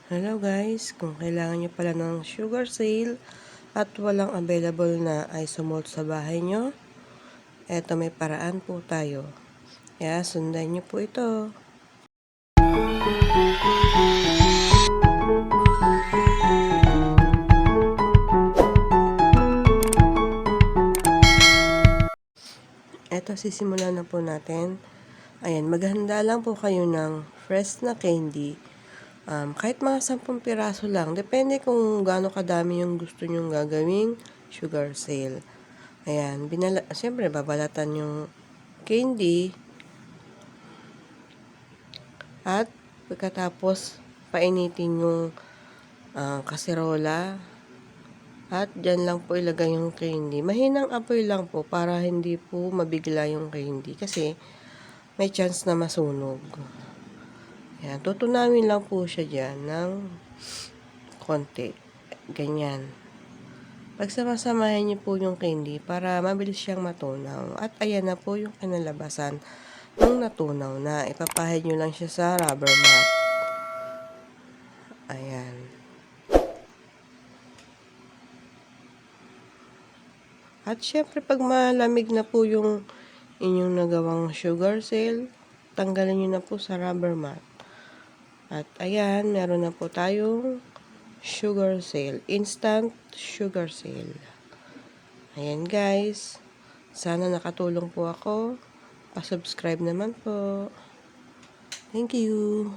Hello guys, kung kailangan nyo pala ng sugar sale at walang available na isomalt sa bahay nyo, eto may paraan po tayo. Kaya sundan nyo po ito. Eto, sisimulan na po natin. Ayan, maghanda lang po kayo ng fresh na candy. Kahit mga 10 piraso lang. Depende kung gaano kadami yung gusto nyong gagawing sugar sale. Ayan, siyempre babalatan yung candy. At pagkatapos, painitin yung kaserola. At dyan lang po ilagay yung candy. Mahinang apoy lang po para hindi po mabigla yung candy. Kasi may chance na masunog. Ayan, tutunawin lang po siya dyan ng konti. Ganyan. Pagsamasamahin niyo po yung candy para mabilis siyang matunaw. At ayan na po yung kinalabasan ng natunaw na. Ipapahid nyo lang siya sa rubber mat. Ayan. At syempre pag malamig na po yung inyong nagawang sugar sale, tanggalin nyo na po sa rubber mat. At ayan, meron na po tayong sugar sale. Instant sugar sale. Ayan guys. Sana nakatulong po ako. Pa-subscribe naman po. Thank you.